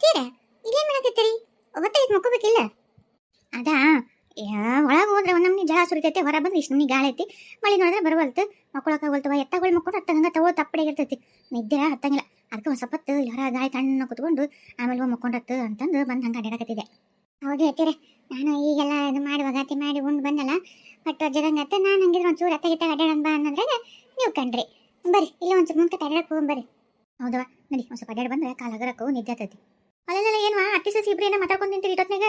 ಅತ್ತೀರ ಇಲ್ಲೇನ್ ಮಾಡಕತ್ತೀರಿ? ಹೊತ್ತಾಯ್ತು ಮಕ್ಕೋಬೇಕಿಲ್ಲ. ಅದಾ ಒಳಗೆ ಹೋದ್ರೆ ಒಂದೊಮ್ಮೆ ಜಳ ಸುರಿತೈತೆ, ಹೊರ ಬಂದ್ರೆ ಇಷ್ಟು ನಮ್ಗೆ ಗಾಳಿ ಐತಿ, ಮಳೆ ನೋಡಿದ್ರೆ ಬರವಲ್ತು, ಮಕ್ಕೊಳಕಾಗಲ್ತವ. ಎತ್ತಗಳು ಮಕ್ಕೊಂಡು ಹತ್ತಂಗ ತಗೋ ತಪ್ಪಡೆಗಿರ್ತೈತಿ, ನಿದ್ದೆ ಹತ್ತಂಗಿಲ್ಲ. ಅದಕ್ಕೆ ಒಂದು ಸ್ವಲ್ಪ ಹೊತ್ತು ಹೊರ ಗಾಳಿ ತಣ್ಣ ಕುತ್ಕೊಂಡು ಆಮೇಲೆ ಹೋಗಿ ಮಕ್ಕೊಂಡತ್ತು ಅಂತಂದು ಬಂದು ಹಂಗೆ ಅಡ್ಡಾಡಕತ್ತಿದ್ದೆ. ಹೌದು ಹೇಳ್ತೀರ, ನಾನು ಈಗೆಲ್ಲ ಇದು ಮಾಡಿ ಒಗಾತಿ ಮಾಡಿ ಉಂಡು ಬಂದಲ್ಲ, ಬಟ್ ಜಗಂಗತ್ತೆ ನಾನು ಹಂಗಿದ್ರೆ ಒಂಚೂರು ಅತ್ತಗಿತ್ತಾಗ ಅಡ್ಡಾಡೋಣ ಬಾ ಅನ್ನಂದ್ರಾಗ ನೀವು ಕಂಡ್ರಿ. ಬರ್ರಿ ಇಲ್ಲ ಒಂಚೂರು ಮುಂದೆ ಅಡ್ಡಾಡಕ್ಕೆ ಹೋಗಿ ಬರ್ರಿ. ಹೌದವ ನಡಿ, ಒಂದು ಸ್ವಲ್ಪ ಅಡ್ಡಾಡಿ ಬಂದ್ರೆ ಕಾಲು ಹಗರಕ್ಕೂ ನಿದ್ದೆ ಆಗ್ತೈತಿ. ಅಲ್ಲೆಲ್ಲ ಏನ್ವಾ ಅತ್ತಿ ಸಸಿ ಇಬ್ರು ಏನೋ ಮಾತಾಡ್ಕೊಂಡು ನಿಂತೀರಿ ಇಟ್ಟೊತ್ನಾಗ?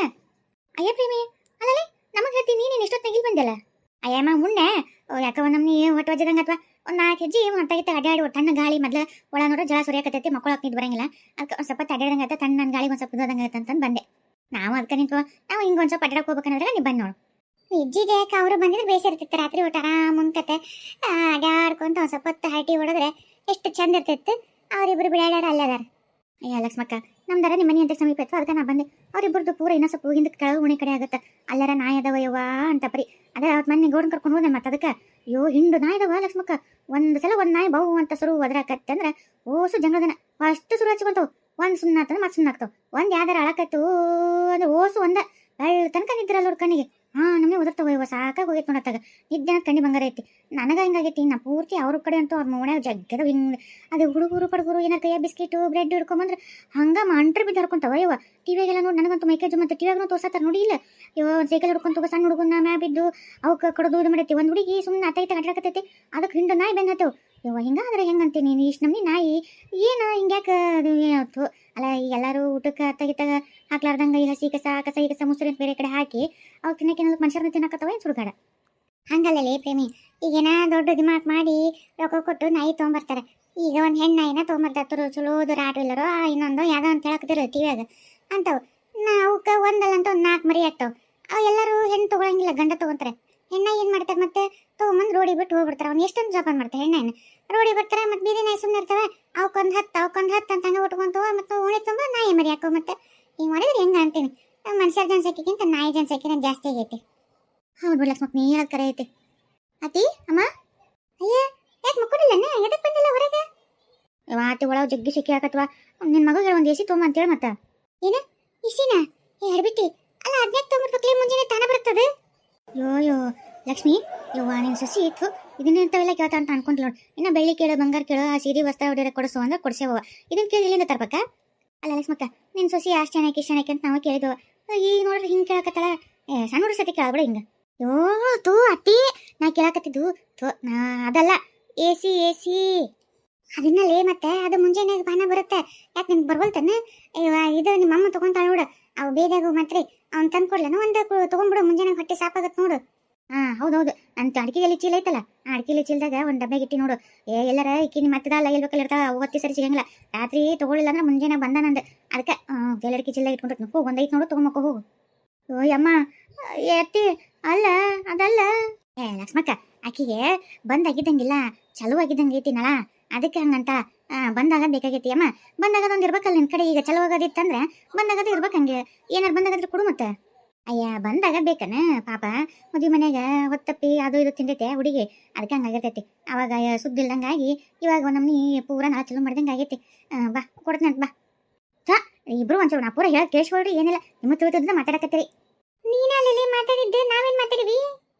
ಅಯ್ಯ ಪ್ರೇಮಿ ಅಲ್ಲೇ ನಮಗೆ ಹೇಳ್ತೀನಿ, ನೀನು ಇಷ್ಟೊತ್ತಿನಾಗ ಇಲ್ಲಿ ಬಂದಲ್ಲ. ಅಯ್ಯಮ್ಮ ಮುನ್ನೆ ಯಾಕವ ನಮ್ನಿ ಹೊಟ್ಟು ವಜ್ಜದಂಗ ಅಥವಾ ಒಂದು 4 ಹೆಜ್ಜೆ ಹೊಂಟಾಗಿತ್ತ ಅಡ್ಡಾಡಿ ತಣ್ಣ ಗಾಳಿ ಮೊದಲು ಒಳ ನೋಡ್ರೆ ಜಳ ಸುರಿಯಾಕತ್ತೈತಿ, ಮಕ್ಕಳಕ್ಕೆ ನಿದ್ದು ಬರಂಗಿಲ್ಲ. ಅದಕ್ಕೆ ಒಂದು ಸ್ವಲ್ಪ ಅಡ್ಡಾಡಂಗ ಆಯ್ತು, ತಣ್ಣ ಗಾಳಿ ಒಂದು ಸ್ವಲ್ಪ ಇದ್ದೋದಂಗ ಆಯ್ತು ಅಂತಂದು ಬಂದೆ. ನಾವು ಅದಕ್ಕೆ ನಿಂತು ನಾವು ಹಿಂಗೆ ಒಂದು ಸ್ವಲ್ಪ ಅಡ್ಡಾಡಕ್ಕೆ ಹೋಗ್ಬೇಕಂದ್ರೆ ನೀವು ಬಂದು ನೋಡು. ಹೆಜ್ಜಿದೆ ಅವರು ಬಂದಿದ್ರೆ ಬೇಸಿರ್ತಿತ್ತು, ರಾತ್ರಿ ಊಟ ಆರಾಮ್ ಮುಂದ್ಕತೆ ಅಡ್ಡಾಡ್ಕೊಂತ ಒಂದು ಸ್ವಲ್ಪ ಹೊತ್ತು ಹರಟಿ ಹೊಡೆದ್ರೆ ಎಷ್ಟು ಚಂದ ಇರ್ತಿತ್ತು. ಅವರಿಬ್ಬರು ಬಿಡಾಡ್ಯಾರ ಅಲ್ಲದಾರ. ಅಯ್ಯ ಲಕ್ಷ್ಮಕ್ಕ ನಮ್ದಾರ ನಿಮ್ಮ ಮನೆ ಅಂತ ಸಮೀಪ ಇತ್ತು, ಅದಕ್ಕೆ ನಾ ಬಂದೆ. ಅವ್ರಿಬ್ಬರದ್ದು ಪೂರ ಇನ್ನೂ ಸ್ವಲ್ಪ ಹಿಂದಕ್ಕೆ ಕೆಳಗೆ ಉಣಿ ಕಡೆ ಆಗುತ್ತೆ. ಅಲ್ಲರ ನಾಯಿ ಅದಾವ ಯವ್ವ ಅಂತ ಪರಿ ಅದೇ ಅವತ್ತು ಮೊನ್ನೆ ಗೋಡನ್ ಕರ್ಕೊಂಡು ಹೋದೆ. ಮತ್ತೆ ಅದಕ್ಕೆ ಅಯ್ಯೋ ಹಿಂಡು ನಾಯಿ ಅದಾವ ಲಕ್ಷ್ಮಕ್ಕ. ಒಂದು ಸಲ ಒಂದು ನಾಯಿ ಬಹು ಅಂತ ಶುರು ಒದ್ರಾಕತ್ತೆ ಅಂದ್ರೆ ಓಸು ಜಂಗದನ ಅಷ್ಟು ಶುರು ಹಚ್ಕೊಂತವು. ಒಂದು ಸುಮ್ಮನೆ ಆಗ್ತದೆ ಮತ್ತೆ ಸುಮ್ಮನೆ ಆಗ್ತಾವ. ಒಂದು ಯಾವ್ದಾರ ಅಳಕತ್ತು ಅಂದ್ರೆ ಓಸು ಒಂದ ತನಕ ನಿದ್ರಲ್ಲ ಅವ್ರ ಕಣ್ಣಿಗೆ ನಮಗೆ ಒದರ್ತಾವ ಇವ ಸಾಕಾಗಿ ಹೋಗೈತೆ ನೋಡತ್ತಾಗ. ನಿದ್ದೆ ಕಣ್ಣಿ ಬಂಗಾರ ಐತಿ. ನನಗೆ ಹಿಂಗಾಗೈತಿ. ನಾ ಪೂರ್ತಿ ಅವ್ರ ಕಡೆ ಅಂತೂ ಅವ್ರ ಮೋಣ್ಯಾಗ ಜಗ್ಗದ ಹಿಂಗೆ ಅದು ಹುಡುಗರು ಪಡುಗರು ಏನಾರ ಕೈಯ ಬಿಸ್ಕಿಟು ಬ್ರೆಡ್ ಹಿಡ್ಕೊಂಬಂದ್ರೆ ಹಂಗೆ ಮಂಟ್ರಿ ಬಿದ್ದು ಹರ್ಕೊಂತಾವ ಇವ. ಟಿವಿಯಾಗೆಲ್ಲ ನೋಡಿ ನನಗಂತೂ ಮೈಕೇಜು ಮತ್ತು ಟಿವಿಯಾಗೂ ತೋರ್ಸತ್ತಾರ ನೋಡಿ. ಇಲ್ಲ ಇವ ಒಂದು ಸೈಕಲ್ ಹಿಡ್ಕೊಂತ ಸಣ್ಣ ಹುಡುಗನ ಮ್ಯಾ ಬಿದ್ದು ಅವಕ್ಕೆ ಕಡದು ಇದು ಮಾಡೈತಿ. ಒಂದು ಹುಡುಗಿ ಸುಮ್ಮನೆ ಅತ್ತೈತೆ ಅಡ್ಡಾಕತ್ತೈತಿ, ಅದಕ್ಕೆ ಹಿಂಡು ನಾಯಿ ಬೆನ್ನತ್ತೇವು ಇವ. ಹಿಂಗಾದ್ರೆ ಹೆಂಗಂತೀನಿ ನೀನು ಇಷ್ಟು ನಮ್ನಿ ನಾಯಿ ಏನು ಹಿಂಗ್ಯಾಕೆ ಅದು ಏನಾಯ್ತು ಅಲ್ಲ. ಎಲ್ಲರೂ ಊಟಕ್ಕೆ ಅತ್ತಾಗಿತ್ತಾಗ ಹಾಕ್ಲಾರ್ದಂಗೆ ಈ ಹಸಿ ಕಸ ಈ ಕಸ ಮುಸುರಿ ಅಂತ ಬೇರೆ ಕಡೆ ಹಾಕಿ ಅವಾಗ ತಿನ್ನಕ್ಕೆ ಮನುಷ್ಯರನ್ನ ತಿನ್ನಕತ್ತವ ಏನು ಸುಡುಗಾಡ. ಹಂಗಲ್ಲೇ ಪ್ರೇಮಿ, ಈಗೇನ ದೊಡ್ಡ ದಿಮಾಕ್ ಮಾಡಿ ರೊಕ್ಕ ಕೊಟ್ಟು ನಾಯಿ ತೊಗೊಂಬರ್ತಾರೆ. ಈಗ ಒಂದು ಹೆಣ್ಣು ನಾಯಿನ ತೊಗೊಂಬರ್ತಾರೆ, ಚಲೋದು ರಾಟು ಇಲ್ಲರೋ ಇನ್ನೊಂದು ಯಾವುದೋ ಅಂತ ಹೇಳಕತ್ತಿರೋ ಟಿವಿಯಾಗ ಅಂತವು. ಅವಕ್ಕೆ ಒಂದಲ್ಲ ಅಂತ ಒಂದು 4 ಮರಿ ಆಗ್ತಾವೆ. ಅವು ಎಲ್ಲರೂ ಹೆಣ್ಣು ತೊಗೊಳಂಗಿಲ್ಲ, ಗಂಡ ತೊಗೊಂತಾರೆ. ಹೆಣ್ಣಾಯಿ ಏನು ಮಾಡ್ತಾರೆ ಮತ್ತೆ ತೊಗೊಂಬಂದು ರೋಡಿ ಬಿಟ್ಟು ಹೋಗ್ಬಿಡ್ತಾರೆ. ಅವ್ನು ಎಷ್ಟೊಂದು ಜೋಪಾನ ಮಾಡ್ತಾರೆ ಹೆಣ್ಣಾಯಿನ. ರೋಡಿ ಬರ್ತಾರೆ ಮತ್ತು ಬೀದಿ ನಾಯಿ ಸುಮ್ಮನೆ ಇರ್ತವೆ. ಅವಕ್ಕೊಂದು 10 ಅಂತ ಹಂಗೆ ಉಟ್ಕೊಂತವ ಮತ್ತು ಉಳಿ ತುಂಬ ನಾಯಿ ಮರಿ ಹಾಕೋ. ಮತ್ತೆ ಹಿಂಗೆ ಮಾಡಿದ್ರೆ ಹೆಂಗೆ ಅಂತೀನಿ, ಮನುಷ್ಯರ ಜನಸಂಖ್ಯೆಗಿಂತ ನಾಯಿ ಜನಸಂಖ್ಯೆನ ಜಾಸ್ತಿ ಆಗೈತಿ. ಹೌದು ಬಿಡು ಲಕ್ಷ್ಮಕ್ಕ, ನೀ ಹೇಳೋದು ಕರೆ ಐತಿ. ಅತಿ ಅಮ್ಮ ಅಯ್ಯ ಯಾಕೆ ಮಕ್ಕೊಂಡಿಲ್ಲನ್ನ? ಎದಕ್ಕೆ ಬಂದಿಲ್ಲ ಹೊರಗೆ? ಆತಿ ಒಳಗೆ ಜಗ್ಗಿ ಸಿಕ್ಕಿ ಹಾಕತ್ವಾ. ನಿನ್ನ ಮಗಳಿಗೆ ಒಂದು ಎಸಿ ತೊಗೊಂಬ ಅಂತೇಳಿ. ಮತ್ತೆ ಏನು ಇಸಿನ ಹೇಳ್ಬಿಟ್ಟು ಅಲ್ಲ 15 ತೊಗೊಂಬರ್ಬೇಕಲೇ, ಮುಂಜಾನೆ ತಾನ ಬರ್ತದೆ. ಯೋ ಲಕ್ಷ್ಮಿ ಯವ್ವ ನಿನ್ನ ಸಸಿ ಇತ್ತು ಇದನ್ನ ಇಂಥವೆಲ್ಲ ಕೇಳ್ತಾ ಅಂತ ಅನ್ಕೊಂಡ್ಲು ನೋಡಿ. ಇನ್ನು ಬೆಳ್ಳಿ ಕೇಳೋ ಬಂಗಾರ ಕೇಳೋ ಆ ಸೀರೆ ವಸ್ತ್ರ ಹೊಡೆಯೋ ಕೊಡಿಸೋ ಅಂದ್ರೆ ಕೊಡಿಸೇವ. ಇದನ್ನ ಕೇಳಿ ಇಲ್ಲಿಂದ ತರ್ಬೇಕ? ಅಲ್ಲ ಲಕ್ಷ್ಮಕ್ಕ ನಿನ್ನ ಸಸಿ ಅಷ್ಟು ಚೆನ್ನಾಗಿ ಅಂತ ನಾವು ಕೇಳಿದ್ವು. ಈಗ ನೋಡ್ರಿ ಹಿಂಗೆ ಕೇಳಕತ್ತಲ್ಲ. ಸಣ್ಣ ಹುಡುಗ ಸತಿ ಕೇಳಬೇಡ ಹಿಂಗೆ. ಯೋ ತೂ ಅತ್ತಿ ನಾ ಕೇಳಕತ್ತಿದ್ದು ನಾ ಅದಲ್ಲ ಎಸಿ ಅದನ್ನಲ್ಲೇ. ಮತ್ತೆ ಅದು ಮುಂಜಾನೆ ಬಾನ ಬರುತ್ತೆ. ಯಾಕೆ ನಿಮ್ಗೆ ಬರ್ಬೋಲ್ತಾನೆ? ಇದು ನಿಮ್ಮ ಅಮ್ಮ ತೊಗೊಂತಾಳ ನೋಡು, ಅವು ಬೇದಾಗ ಮಾತ್ರಿ ಅವ್ನು ತಂದು ಕೊಡ್ಲೇನೋ ಒಂದು ತೊಗೊಂಡ್ಬಿಡು. ಮುಂಜಾನೆ ಹೊಟ್ಟೆ ಸಾಪಾಗತ್ತೆ ನೋಡು. ಹೌದೌದು, ಅಂತ ಅಡಿಕೆಯಲ್ಲಿ ಚೀಲ ಐತಲ್ಲ, ಆ ಅಡಿಕೆಯಲ್ಲಿ ಚೀಲದಾಗ ಒಂದು ಡಬ್ಬ್ಯಾಗ ಇಟ್ಟು ನೋಡು. ಎಲ್ಲರ ಈಕಿ ನಿಮ್ಮ ಮತ್ತದಲ್ಲ ಎಲ್ಬೇಕಲ್ಲ ಇರ್ತಾವ, ಅವತ್ತಿ ಸರಿ ಸಿಗಂಗಿಲ್ಲ. ರಾತ್ರಿ ತೊಗೊಳಿಲ್ಲ ಅಂದ್ರೆ ಮುಂಜಾನೆ ಬಂದಾನಂದು. ಅದಕ್ಕೆ ಎಲ್ಲರಿಕಿ ಚೀಲದಾಗ ಇಟ್ಕೊಂಡಿರ್ತೀನಿ. ಹೋಗಿ ಒಂದೈತೆ ನೋಡು, ತೊಗೊಂಬಕ್ಕೋ ಹೋಗು. ಅಮ್ಮ ಎತ್ತಿ ಅಲ್ಲ ಅದಲ್ಲ ಲಕ್ಷ್ಮಕ್ಕ, ಆಕಿಗೆ ಬಂದಾಗಿದ್ದಂಗಿಲ್ಲ, ಚಲೋ ಆಗಿದ್ದಂಗೆ ಐತಿ ನಳ, ಅದಕ್ಕೆ ಹಂಗಂತ. ಬಂದಾಗ ಬೇಕಾಗೈತಿ ಅಮ್ಮ. ಬಂದಾಗದೊಂದು ಇರ್ಬೇಕಲ್ಲ ನಿನ್ನ ಕಡೆ. ಈಗ ಚಲೋ ಆಗೋದಿತ್ತಂದ್ರೆ ಬಂದಾಗದ ಇರ್ಬೇಕು. ಹಂಗೆ ಏನಾರು ಬಂದಾಗದ್ರೆ ಕೊಡು ಮತ್ತೆ. ಅಯ್ಯ ಬಂದಾಗ ಬೇಕನ ಪಾಪ, ಮದುವೆ ಮನ್ಯಾಗ ಹೊತ್ತಪ್ಪಿ ಅದು ಇದು ತಿಂದೈತೆ ಹುಡುಗಿ, ಅದಕ್ಕೆ ಹಂಗಾಗಿರ್ತೈತಿ. ಅವಾಗ ಸುದ್ದಿ ಇಲ್ದಂಗಾಗಿ ಇವಾಗ ನಮ್ಮನಿ ಪೂರ ನಾ ಚಲೋ ಮಾಡ್ದಂಗೆ ಆಗೈತಿ. ಬಾ ಕೊಡ್ತೀನಿ ಬಾ. ಇಬ್ರು ಒಂಚೂರು ನಾ ಪೂರ ಹೇಳಿ ಕೇಳಿಸ್ಕೊಳ್ರಿ. ಏನಿಲ್ಲ ನಿಮ್ಮ ತಿಳಿದ ಮಾತಾಡಕತ್ತೀರಿ. ನೀನಲ್ಲಿ ಮಾತಾಡಿದ್ದೆ, ನಾವೇನು ಮಾತಾಡಿವಿ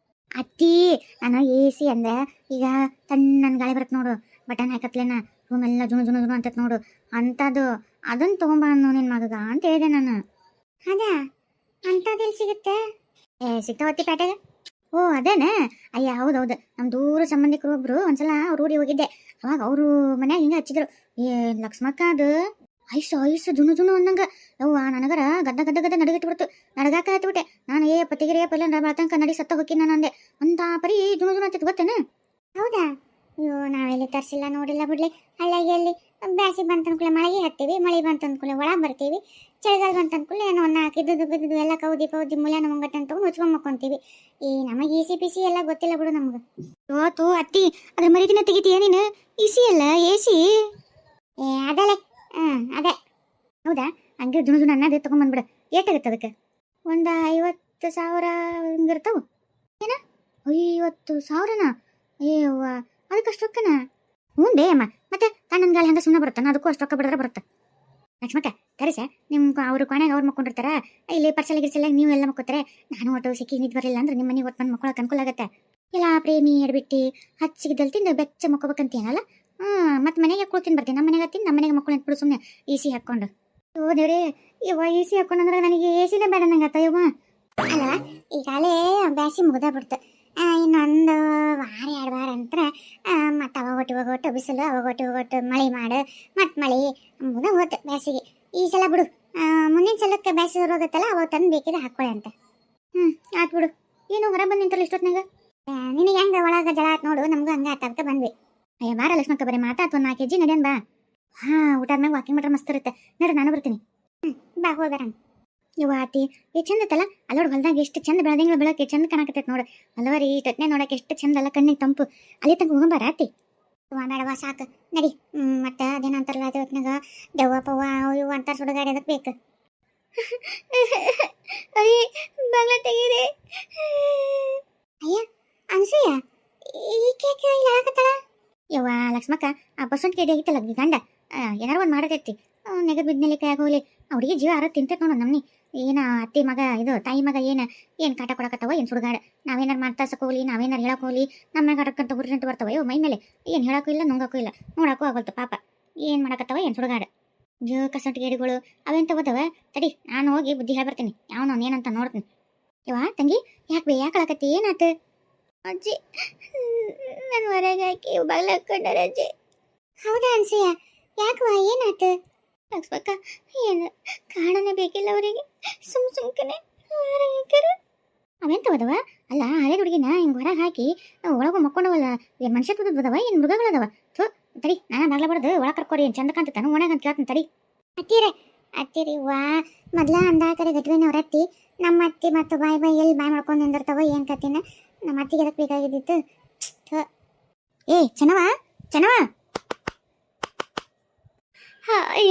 ಅತ್ತಿ? ನಾನು ಎಸಿ ಅಂದ್ರೆ ಈಗ ತನ್ನ ಗಾಳಿ ಬರುತ್ತೆ ನೋಡು, ಬಟನ್ ಹಾಕತ್ಲೇನ ರೂಮ್ ಎಲ್ಲ ಜುಣು ಅಂತತ್ ನೋಡು ಅಂಥದ್ದು. ಅದನ್ನು ತೊಗೊಂಬಂದು ನಿನ್ನ ಮಗಗ ಅಂತ ಹೇಳಿದೆ ನಾನು. ಅದ ಅಂಥದ್ದೆಲ್ಲಿ ಸಿಗುತ್ತೆ? ಸಿಗ್ತಾವತ್ತಿ ಪೇಟೆಗೆ. ಓ ಅದೇನ? ಅಯ್ಯ ಹೌದೌದು, ನಮ್ಮ ದೂರ ಸಂಬಂಧಿಕರು ಒಬ್ರು ಒಂದ್ಸಲ ಅವ್ರ ಊರಿಗೆ ಹೋಗಿದ್ದೆ. ಅವಾಗ ಅವರು ಮನ್ಯಾಗ ಹಿಂಗೆ ಹಚ್ಚಿದ್ರು. ಲಕ್ಷ್ಮಕ್ಕ ಅದು ಐಸು ಜುಣು ಅಂದಂಗೆ ಯವ್ವ. ನನಗರ ಗದ್ದ ನಡಗಿಟ್ಬಿಡ್ತು. ನಡಗಾಕ ಆಯ್ತುಬಿಟ್ಟೆ ನಾನು. ಪತ್ತಿಗಿರಿ ಪೈಲ ಬೆಳತನಕ ನಡಿ ಸತ್ತ ಹೋಗಿ ನಾನು ಅಂದೆ. ಅಂತ ಪರಿ ಜುಣು ಅಂತಿತ್ತು ಗೊತ್ತೇನೆ? ಹೌದಾ? ಅಯ್ಯೋ ನಾವೆಲ್ಲಿ ತರಿಸಿಲ್ಲ, ನೋಡಿಲ್ಲ ಬಿಡ್ಲಿ. ಹಳ್ಳಿಯಲ್ಲಿ ಬ್ಯಾಸಿ ಬಂತ ಅನ್ಕೂಲೆ ಮಳೆಗೆ ಹತ್ತೀವಿ, ಮಳೆ ಬಂತ ಅಂದ್ಕೂಲೆ ಒಳಗೆ ಬರ್ತೀವಿ, ಚಳಿಗಾಲ ಬಂತ ಅಂದ್ಕೂಲೆ ಏನೋ ಒಂದು ಇದ್ದು ಬಿದ್ದು ಎಲ್ಲ ಕೌದಿ ಮುಲ್ಯಾನ ಮುಂಗಟ್ಟೆ ಅಂತ ಮುಚ್ಕೊಂಡ್ ಮಕ್ಕೊಂತೀವಿ. ನಮಗೆ ಇಸಿ ಪಿಸಿ ಎಲ್ಲ ಗೊತ್ತಿಲ್ಲ ಬಿಡು ನಮ್ಗೆ. ತೋ ಅತ್ತಿ ಅದ್ರ ಮರಿದಿನ ತೆಗಿತೀಯ ನೀನು? ಇಸಿ ಅಲ್ಲ ಎಸಿ. ಅದಲ್ಲೇ ಅದೇ. ಹೌದಾ? ಹಂಗೆ ಜುಣು ಅನ್ನೋದು ತೊಗೊಂಬಂದ್ಬಿಡು. ಏಟಾಗುತ್ತೆ ಅದಕ್ಕೆ? ಒಂದು 50,000 ಹಿಂಗಿರ್ತಾವೆ. ಏನ 50,000ನಾ? ಅಯ್ಯವ್ವ ಅದಕ್ಕೆ ಅಷ್ಟು ರೊಕ್ಕನ? ಹ್ಞೂ ಬೇ ಅಮ್ಮ. ಮತ್ತೆ ತಣ್ಣನ ಗಾಳಿ ಹಂಗೆ ಸುಮ್ಮನೆ ಬರುತ್ತಾನ, ಅದಕ್ಕೂ ಅಷ್ಟು ರೊಕ್ಕ ಬಿಡಿದ್ರೆ ಬರುತ್ತೆ. ಲಕ್ಷ್ಮಕ್ಕ ತರಿಸ ಅವ್ರು ಕೊನೆಗೆ ಅವ್ರು ಮಕ್ಕೊಂಡಿರ್ತಾರ, ಇಲ್ಲಿ ಪರ್ಸಲ್ ಗಿರ್ಸಲ್ಲ ನೀವು ಎಲ್ಲ ಮಕ್ಕೋತಾರೆ. ನಾನು ಒಟ್ಟು ಸಿಕ್ಕಿ ನಿದ್ ಬರಲಿಲ್ಲ ಅಂದ್ರೆ ನಿಮ್ಮ ಮನೆಗೆ ಒಟ್ಟು ಬಂದು ಮಕ್ಕೊಳಕ್ಕೆ ಅನುಕೂಲ ಆಗತ್ತೆ. ಇಲ್ಲ ಪ್ರೇಮಿ ಎಡ್ಬಿಟ್ಟು ಹಚ್ಚಿಗಿದ್ದಲ್ಲಿ ತಿಂದು ಬೆಚ್ಚ ಮಕ್ಕೋಬೇಕಂತೀನಲ್ಲ. ಮತ್ತೆ ಮನೆಗೆ ಕೂಳ್ತೀನಿ ಬರ್ತೀನಿ, ನಮ್ಮ ಮನೆಗೆ ತಿಂದು ನಮ್ಮ ಮನೆಗೆ ಮಕ್ಕಳು ಬಿಡು ಸುಮ್ಮನೆ AC ಹಾಕ್ಕೊಂಡು. ಹೋದೇವ್ರಿ ಇವ AC ಹಾಕೊಂಡ್ರೆ ನನಗೆ ACನೇ ಬೇಡ ನಂಗೆ ಆತ ಇವ. ಅಲ್ಲವ ಈಗಾಲೇ ಬ್ಯಾಸಿ ಮುಗ್ದ ಬಿಡ್ತು. ಇನ್ನೊಂದು ವಾರ 2 ವಾರ ಅಂತ ಮತ್ತು ಅವಾಗೊಟ್ಟು ಬಿಸಿಲು, ಅವಾಗೊಟ್ಟು ಮಳೆ ಮಾಡು, ಮತ್ತು ಮಳೆ ಮುಗ್ದ ಹೋತು ಬ್ಯಾಸಿಗೆ. ಈ ಸಲ ಬಿಡು, ಮುಂದಿನ ಸಲಕ್ಕೆ ಬ್ಯಾಸಿ ಹೋಗತ್ತಲ್ಲ ಅವಾಗ ತಂದು ಬೇಕಿದ್ರೆ ಹಾಕ್ಕೊಳ್ಳಿ ಅಂತ. ಆಯ್ತು ಬಿಡು. ಏನು ಹೊರ ಬಂದು ನಿಂತಲ್ಲ ಇಷ್ಟೊತ್ನಾಗ? ನಿನಗೆ ಹೆಂಗೆ ಒಳಗೆ ಜಳ ಆತ್ ನೋಡು, ನಮಗೂ ಹಂಗೆ ಆತ ಬಂದ್ವಿ. ಅಯ್ಯ ಬಾರ ಲಕ್ಷ್ಮಕ್ಕ, ಬರೀ ಮಾತಾತು 4 kg ನಡೆಯನ್ ಬಾ. ಊಟದ ಮ್ಯಾಗ ವಾಕಿಂಗ್ ಮಾಡ್ರೆ ಮಸ್ತ್ ಇರುತ್ತೆ. ನಡ್ರಿ ನಾನು ಬರ್ತೀನಿ. ಬಾ ಹೋಗ್ಬರ. ಇವ ಆತಿ ಎಷ್ಟು ಚಂದ ಐತಲ್ಲ ಅಲ್ಲೋಡು, ಹೊಲ್ದಾಗ ಎಷ್ಟು ಚಂದ ಬೆಳೆದಂಗೆ ಬೆಳಕ್ಕೆ ಚಂದ ಕಾಣಕತ್ತೈತೆ ನೋಡು. ಅಲ್ಲವರಿ ಟಟ್ನೆ ನೋಡಕ್ಕೆ ಎಷ್ಟು ಚಂದ ಅಲ್ಲ, ಕಣ್ಣಿಗೆ ತಂಪು. ಅಲ್ಲಿ ತನಕ ಹೋಗಂಬಾರ ಆತಿ. ಬೇಡವಾ ಸಾಕು ನಡಿ. ಮತ್ತೆ ಅದೇನಂತಾರಲ್ಲ ಅದು ಹೊತ್ನಾಗ ದೆವ್ವ ಪವ್ವ ಇವು ಅಂತಾರ ಸುಡುಗಾಡಿ ಅದಕ್ಕೆ ಬೇಕು. ಅಯ್ಯ ಬಾಗ್ಲ ತೆಗೀರಿ. ಅಯ್ಯ ಅನ್ಸೂಯ ಈಕೆ ಇಲ್ಲಿ ಹೇಳಕತ್ತಾಳ. ಯವ್ವ ಲಕ್ಷ್ಮಕ್ಕ, ಆ ಬಸವಂತ ಕೇಡಿ ಆಗಿತ್ತಲ್ಲ ಗಂಡ ಏನಾರು ಒಂದು ಮಾಡತೈತಿ. ನೆಗದ್ ಬಿದ್ಮೇಲೆ ಕೈಯಾಗ ಹೋಗ್ಲಿ ಅವ್ರಿಗೆ ಜೀವ ಆರ ತಿಂತೈತೆ ನೋಡು. ನಮ್ನಿ ಏನ ಅತ್ತಿ ಮಗ ಇದು ತಾಯಿ ಮಗ ಏನು ಕಾಟ ಕೊಡಕತ್ತವ, ಏನು ಸುಡುಗಾಡ. ನಾವೇನಾರು ಮಾಡ್ತಾಸಕ್ಕೆ ಹೋಗ್ಲಿ, ನಾವೇನಾರು ಹೇಳಕ್ಕೆ ಹೋಗ್ಲಿ, ನಮ್ಮ ಕಡಕ್ಕಂತ ಹುಡ್ರಿ ಅಂತ ಬರ್ತಾವ ಇವು ಮೈ ಮೇಲೆ. ಏನು ಹೇಳಕ್ಕೂ ಇಲ್ಲ, ನುಂಗಕ್ಕೂ ಇಲ್ಲ, ನೋಡಕ್ಕೂ ಆಗೋಲ್ತು ಪಾಪ. ಏನು ಮಾಡಕತ್ತವ ಏನು ಸುಡುಗಾಡ. ಜೋ ಕಸಂಟ್ ಗೇಡಿಗಳು ಅವೆಂತ ಓದವ. ತಡಿ ನಾನು ಹೋಗಿ ಬುದ್ಧಿ ಹೇಳ್ಬರ್ತೀನಿ, ಯಾವನು ಏನಂತ ನೋಡ್ತೀನಿ. ಯವ್ವ ತಂಗಿ ಯಾಕೆ ಯಾಕಳಕತ್ತಿ, ಏನಾತು? ಅಜ್ಜಿ ನನ್ನ ಹೊರಗೆ ಹಾಕಿ ಬಾಗ್ಲ ಹಾಕೊಂಡಾರ ಅಜ್ಜಿ. ಹೌದಾ ಅನ್ಸಯ್ಯ, ಯಾಕವ ಏನಾತು? ಲಕ್ಷ್ಮಕ್ಕ ಏನು ಕಾರಣನೇ ಬೇಕಿಲ್ಲ ಅವರಿಗೆ, ಸುಮ್ಕನೆ ಅವೆಂತ ಹೋದವ. ಅಲ್ಲ ಹಳೆ ಹುಡುಗಿನ ಹಿಂಗೆ ಹೊರಗೆ ಹಾಕಿ ಒಳಗೆ ಮಕ್ಕೊಂಡವಲ್ಲ, ಏನು ಮನುಷ್ಯ ಬದವ ಏನು ಮೃಗಗಳದವ. ಥೂ ತಡಿ, ನಾನು ಬಾಗ್ಲ ಬಡ್ದು ಒಳಗೆ ಕರ್ಕೊಡಿ, ಏನು ಚಂದ ಕಾಣ್ತಾನು ಒಣಗಂತ ಕೇಳ್ತೀನಿ ತಡಿ. ಅತ್ತಿರಿ ವಾ ಮೊದ್ಲ ಅಂದಾಕರೆ ಗಟ್ವಿನ ಅವ್ರ ಅತ್ತಿ. ನಮ್ಮ ಅತ್ತಿ ಮತ್ತು ಬಾಯಿ ಎಲ್ಲಿ ಬಾಯಿ ಮಾಡ್ಕೊಂಡು ನಿಂದಿರ್ತಾವ ಏನು ಕತ್ತಿನ. ನಮ್ಮ ಅತ್ತಿಗೆ ಅದಕ್ಕೆ ಬೇಕಾಗಿದ್ದಿತ್ತು. ಏ ಚೆನ್ನವ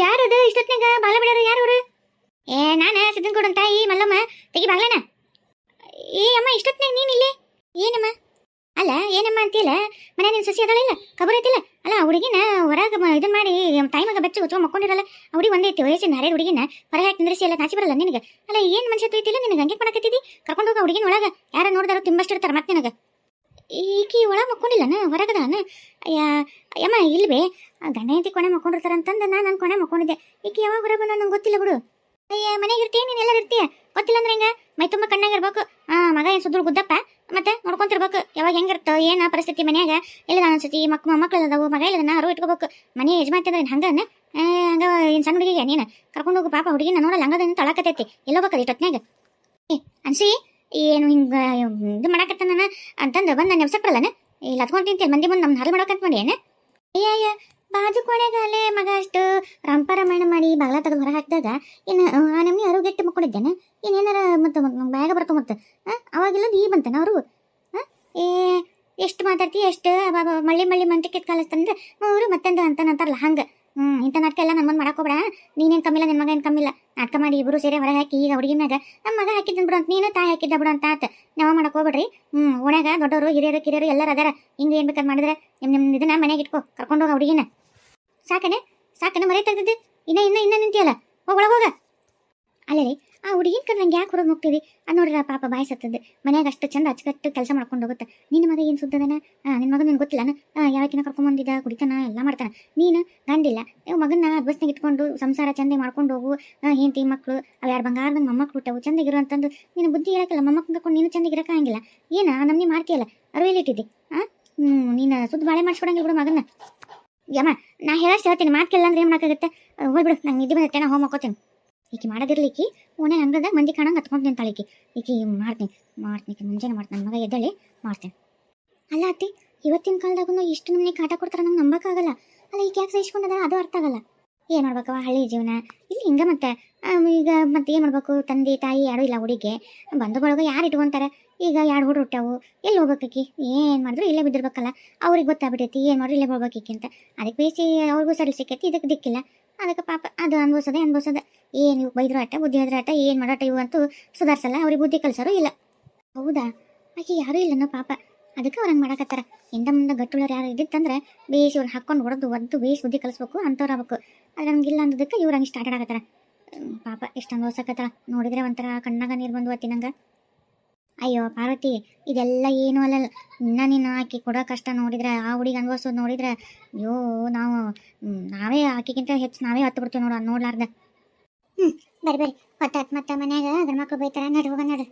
ಯಾರದು ಇಷ್ಟೊತ್ತಿನಾಗ ಬಾಲ ಬಿಡೋರು ಯಾರವ್ರು? ನಾನು ಸಿದ್ದನ್ ಕೊಡೋನ್ ತಾಯಿ ಮಲ್ಲಮ್ಮ, ತೆಗಿ ಬಾಗ್ಲನ. ಅಮ್ಮ ಇಷ್ಟೊತ್ತಿನಾಗ ನೀನಿಲ್ಲಿ ಏನಮ್ಮ? ಅಲ್ಲ ಏನಮ್ಮ ಅಂತೀಯಲ್ಲ, ಮನೆ ನಿನ್ನ ಸಸಿ ಅದಳಿಲ್ಲ ಕಬರ್ ಐತಿಲ್ಲ. ಅಲ್ಲ ಹುಡುಗಿನ ಹೊರಗೆ ಇದನ್ನ ಮಾಡಿ ತಾಯಿ ಮಗ ಬೆಚ್ಚ ಉಚ್ಕೊಂಡು ಮಕ್ಕೊಂಡಿರಲ್ಲ. ಅವ್ರಿಗೆ ಒಂದೈತಿ ವಯಸ್ಸಿನ ಹರೇ ಹುಡುಗಿನ ಹೊರಗೆ ಹಾಕಿ ನಿಂದ್ರಿಸಿ ಎಲ್ಲ ನಾಚಿ ಬರಲ್ಲ ನಿನಗೆ. ಅಲ್ಲ ಏನು ಮನುಷ್ಯತ್ವ ಐತಿಲ್ಲ ನಿನಗೆ, ಹಂಗೆ ಮಾಡಕತ್ತಿದ್ದಿ? ಕರ್ಕೊಂಡು ಹೋಗ ಹುಡುಗಿನ ಒಳಗೆ, ಯಾರ ನೋಡಿದಾರೋ ತಿಂಬಷ್ಟಿರ್ತಾರೆ ಮತ್ತೆ ನಿನಗೆ. ಈಕಿ ಒಳಗೆ ಮಕ್ಕೊಂಡಿಲ್ಲನ ಹೊರಗದಾನ? ಅಯ್ಯಮ್ಮ ಇಲ್ವೇ ಗಂಡ ಹೆಂಡತಿ ಕೊನೆ ಮಕ್ಕೊಂಡಿರ್ತಾರಂತಂದು ನಾನು ಕೊನೆ ಮಕ್ಕೊಂಡಿದ್ದೆ. ಈಕಿ ಯಾವಾಗ ಹೊರ ಬಂದ ನಂಗೆ ಗೊತ್ತಿಲ್ಲ ಬಿಡು. ಅಯ್ಯ ಮನೆಗೆ ಇರ್ತೀಯ ನೀನು, ಎಲ್ಲರೂ ಇರ್ತೀಯ ಗೊತ್ತಿಲ್ಲ ಅಂದ್ರೆ ಹೆಂಗೆ? ಮೈ ತುಂಬ ಕಣ್ಣಾಗಿರ್ಬೇಕು. ಮಗ ಏನು ಸುದ್ರು ಗುದ್ದಪ್ಪ ಮತ್ತೆ ನೋಡ್ಕೊಂತಿರ್ಬೇಕು. ಯಾವಾಗ ಹೆಂಗಿರ್ತೋ ಏನು ಪರಿಸ್ಥಿತಿ ಮನ್ಯಾಗ ಎಲ್ಲ ಅನ್ಸತಿ. ಮಕ್ಕಳು ಅದಾವು, ಮಗ ಇಲ್ಲ ಅರು ಇಟ್ಕೋಬೇಕು. ಮನೆ ಯಜಮಾನ್ ಅಂದ್ರೆ ಹಂಗೆ ಹಂಗೆ ಏನು ಸಣ್ಣ ಹುಡುಗಿಗೆ ನೀನು ಕರ್ಕೊಂಡು ಹೋಗು. ಪಾಪ ಹುಡುಗಿನ ನೋಡಲ್ಲ ಹಂಗದ ತಳಕತೈತಿ, ಎಲ್ಲೋಗ್ಬೇಕದ ಇಷ್ಟೊತ್ನಾಗ. ಅನ್ಸಿ ಏನು ಹಿಂಗೆ ಇದು ಮಾಡಕತ್ತ ನಾನು ಅಂತಂದು ಬಂದು ನಾನು ನೆವ್ಸಕ್ರಲ್ಲನ ಇಲ್ಲ ಹತ್ಕೊಂಡು ತಿಂತೀನಿ ಮಂದಿ ಮುಂದೆ ನಮ್ಮ ಹರಿ ಮಾಡೋಕಂತ ಮಾಡಿ ಏನು. ಅಯ್ಯ ಬಾಜು ಕೊನೆಗಾಲೆ ಮಗ ಅಷ್ಟು ರಂಪಾರಾಮಾಯಣ ಮಾಡಿ ಬಾಗ್ಲ ತೆಗೆದು ಹೊರ ಹಾಕಿದಾಗ ಏನು ಆ ನಮ್ಮಿ ಅರುಗೆಟ್ಟು ಮಕ್ಕೊಂಡಿದ್ದೇನೆ. ಇನ್ನೇನಾರ ಮತ್ತೆ ಬ್ಯಾಗ ಬರ್ಕೊ ಮತ್ತೆ ಅವಾಗೆಲ್ಲ ಈ ಬಂತಾನ ಅವರು. ಎಷ್ಟು ಮಾತಾಡ್ತೀವಿ ಎಷ್ಟು ಮಳ್ಳಿ ಮಂಟಕ್ಕೆ ಕಲಿಸ್ತಂದ್ರೆ ಅವರು ಮತ್ತೊಂದು ಅಂತಾರಲ್ಲ ಹಂಗೆ. ಇಂಥ ನಾಟಕ ಎಲ್ಲ ನನ್ನ ಮುಂದೆ ಮಾಡಕೋಬೇಡ. ನೀನೇನು ಕಮ್ಮಿಲ್ಲ, ನಿನ್ನ ಮಗ ಏನು ಕಮ್ಮಿಲ್ಲ. ನಾಟಕ ಮಾಡಿ ಇಬ್ಬರು ಸೇರಿ ಹೊರಗೆ ಹಾಕಿ ಈಗ ಹುಡುಗಿ ಮ್ಯಾಗ ನಮ್ಮ ಮಗ ಹಾಕಿದ್ದನ್ ಬಿಡು ಅಂತ ನೀನು ತಾಯಿ ಹಾಕಿದ್ದ ಬಿಡು ಅಂತ ಆತ ನಾವ ಮಾಡಕ್ ಹೋಗ್ಬೇಡ್ರಿ. ಓಣ್ಯಾಗ ದೊಡ್ಡವರು ಹಿರಿಯರು ಕಿರಿಯರು ಎಲ್ಲರೂ ಅದಾರ. ಹಿಂಗೆ ಏನು ಬೇಕಾದ್ ಮಾಡಿದ್ರೆ ನಿಮ್ಮ ಇದನ್ನ ಮನೆಗೆ ಇಟ್ಕೋ, ಕರ್ಕೊಂಡು ಹೋಗ ಹುಡುಗಿನ. ಸಾಕನೆ ಮರೆ ತೆಗ್ದಿದ್ದು ಇನ್ನ ನಿಂತಿಯಲ್ಲ, ಹೋಗ. ಅಲ್ಲೇ ರೀ ಆ ಹುಡುಗಿನ ಕಡೆ ನಂಗೆ ಯಾಕೆ ಹೊರಗೆ ಹೋಗ್ತೀವಿ ಅದು ನೋಡ್ರಿ. ಪಾಪ ಬಾಯಿ ಸತ್ತದ್ದು ಮನ್ಯಾಗ ಅಷ್ಟು ಚಂದ ಅಚ್ಚುಕಟ್ಟು ಕೆಲಸ ಮಾಡ್ಕೊಂಡು ಹೋಗುತ್ತೆ. ನಿನ್ನ ಮಗ ಏನು ಸುದ್ದದನ, ನಿನ್ನ ಮಗ ನಿನ್ಗೆ ಗೊತ್ತಿಲ್ಲ ಯಾವಕಿನ ಕರ್ಕೊಂಬಂದಿದ್ದ ಕುಡಿತಾನ ಎಲ್ಲ ಮಾಡ್ತಾನೆ. ನೀನು ಗಂಡಿಲ್ಲ ಮಗನ ಬಸ್ನಾಗ ಇಟ್ಕೊಂಡು ಸಂಸಾರ ಚಂದ ಮಾಡ್ಕೊಂಡು ಹೋಗು. ಹೆಂಡತಿ ಮಕ್ಕಳು ಅವು ಯಾರು ಬಂಗಾರದಂಗೆ ಮೊಮ್ಮಕ್ಳು ಹುಟ್ಟವು ಚಂದಾಗಿರು ಅಂತಂದು ನೀನು ಬುದ್ಧಿ ಇರಕ್ಕಲ್ಲ. ಮೊಮ್ಮಕ್ಕಳು ಕರ್ಕೊಂಡು ನೀನು ಚಂದಾಗಿರಕ್ಕೆ ಹಂಗಿಲ್ಲ. ಏನು ನಮ್ಮನೆ ಮಾಡ್ತೀಯಲ್ಲ ಅರುವೆಲ್ಲಿಟ್ಟಿದ್ದಿ. ನೀನು ಸುದ್ದು ಬಾಳೆ ಮಾಡಿಸ್ಕೊಡಂಗಿಲ್ಲ ಬಿಡು ಮಗನ. ಯಮ್ಮ ನಾ ಹೇಳಷ್ಟು ಹೇಳ್ತೀನಿ, ಮಾತು ಕೇಳಿಲ್ಲ ಅಂದ್ರೆ ಏನು ಮಾಡೋಕ್ಕಾಗುತ್ತೆ. ಹೋಗ್ಬಿಡು, ನಂಗೆ ನಿದ್ದೆ ಬಂದೈತೆ, ನಾ ಹೋಗಿ ಮಕ್ಕೋತೀನಿ. ಈಕಿ ಮಾಡೋದಿರ್ಲಿಕ್ಕಿ ಓಣೆ ಅಂಗದಾಗ ಮಂದಿ ಕಾಣಂಗೆ ಹತ್ಕೊಂಡು ನಿಂತಾಳಿಕಿ. ಈಕಿ ಮಾಡ್ತೀನಿ ಮುಂಜಾನೆ ಮಾಡ್ತೀನಿ. ನನ್ನ ಮಗ ಎದ್ದಳಿ ಮಾಡ್ತೇನೆ. ಅಲ್ಲ ಅತ್ತಿ ಇವತ್ತಿನ ಕಾಲದಾಗೂ ಇಷ್ಟು ನಮ್ಮನೆ ಕಾಟ ಕೊಡ್ತಾರೆ ನಂಗೆ ನಂಬಕ್ಕಾಗಲ್ಲ. ಅಲ್ಲ ಈಗ ಯಾಕೆ ಸಹಿಸ್ಕೊಂಡದ ಅದು ಅರ್ಥ ಆಗಲ್ಲ. ಏನು ಮಾಡ್ಬೇಕವ ಹಳ್ಳಿ ಜೀವನ ಇಲ್ಲಿ ಹಿಂಗೆ. ಮತ್ತೆ ಈಗ ಮತ್ತೆ ಏನು ಮಾಡ್ಬೇಕು, ತಂದೆ ತಾಯಿ ಯಾರೂ ಇಲ್ಲ ಹುಡುಗಿ, ಬಂಧುಗಳಿಗೆ ಯಾರು ಇಟ್ಕೊಂತಾರೆ. ಈಗ 2 ಹುಡುಗ್ರು ಹುಟ್ಟಾವು, ಎಲ್ಲಿ ಹೋಗ್ಬೇಕಿ? ಏನು ಮಾಡಿದ್ರು ಇಲ್ಲೇ ಬಿದ್ದಿರ್ಬೇಕಲ್ಲ. ಅವ್ರಿಗೆ ಗೊತ್ತಾಗ್ಬಿಟ್ಟೈತಿ ಏನು ಮಾಡ್ರು ಇಲ್ಲೇ ಹೋಗ್ಬೇಕಿ ಅಂತ. ಅದಕ್ಕೆ ಬೇಯಿಸಿ ಅವ್ರಿಗೂ ಸರಿ ಸಿಕ್ಕೈತಿ, ಇದಕ್ಕೆ ದಿಕ್ಕಿಲ್ಲ. ಅದಕ್ಕೆ ಪಾಪ ಅದು ಅನ್ಭವಿಸೋದೆ. ಏನು ಇವು ಬೈದ್ರು ಆಟ ಬುದ್ಧಿ ಆದ್ರೆ ಆಟ, ಏನು ಮಾಡೋಟ ಇವು ಅಂತೂ ಸುಧಾರಿಸಲ್ಲ. ಅವ್ರಿಗೆ ಬುದ್ಧಿ ಕಲಿಸೋರು ಇಲ್ಲ. ಹೌದಾ ಆಕೆ ಯಾರೂ ಇಲ್ಲನೋ ಪಾಪ, ಅದಕ್ಕೆ ಅವ್ರು ಹಂಗೆ ಮಾಡಕತ್ತಾರ. ಹಿಂದೆ ಮುಂದೆ ಗಟ್ಟುಳ್ಳವ್ರು ಯಾರು ಇದ್ದಿತ್ತಂದ್ರೆ ಬೇಯಿಸಿ ಅವ್ರು ಹಾಕ್ಕೊಂಡು ಹೊಡೆದು ಬೇಯಿಸಿ ಬುದ್ಧಿ ಕಲಿಸ್ಬೇಕು ಅಂಥವ್ರು ಆಗ್ಬೇಕು. ಅದು ನಮ್ಗಿಲ್ಲ ಅಂದದಕ್ಕೆ ಇವ್ರು ಹಂಗೆ ಸ್ಟಾರ್ಟ್ ಆಗತ್ತಾರ. ಪಾಪ ಎಷ್ಟೊಂದು ಓಸಕತ್ತಾಳ, ನೋಡಿದ್ರೆ ಒಂಥರ ಕಣ್ಣಾಗ ನೀರು ಬಂದು ಅತ್ತಿನಂಗೆ. ಅಯ್ಯೋ ಪಾರ್ವತಿ, ಇದೆಲ್ಲ ಏನೂ ಅಲ್ಲಲ್ಲ. ನೀನು ಆಕಿ ಕೊಡೋ ಕಷ್ಟ ನೋಡಿದ್ರೆ, ಆ ಹುಡುಗಿ ಅನ್ಭವಿಸೋದು ನೋಡಿದ್ರೆ, ಅಯ್ಯೋ ನಾವು ನಾವೇ ಆಕಿಗಿಂತ ಹೆಚ್ಚು ನಾವೇ ಹತ್ತು ಬಿಡ್ತೀವಿ ನೋಡು ನೋಡ್ಲಾರ್ದ. ಬರ್ರಿ ಹೊತ್ತಾತ್ ಮತ್ತೆ ಮನ್ಯಾಗ ಗಂಡ್ಮಕ್ಳು ಬೈತಾರ, ನಡ್ರಿ ಹೋಗ ನಡ್ರಿ.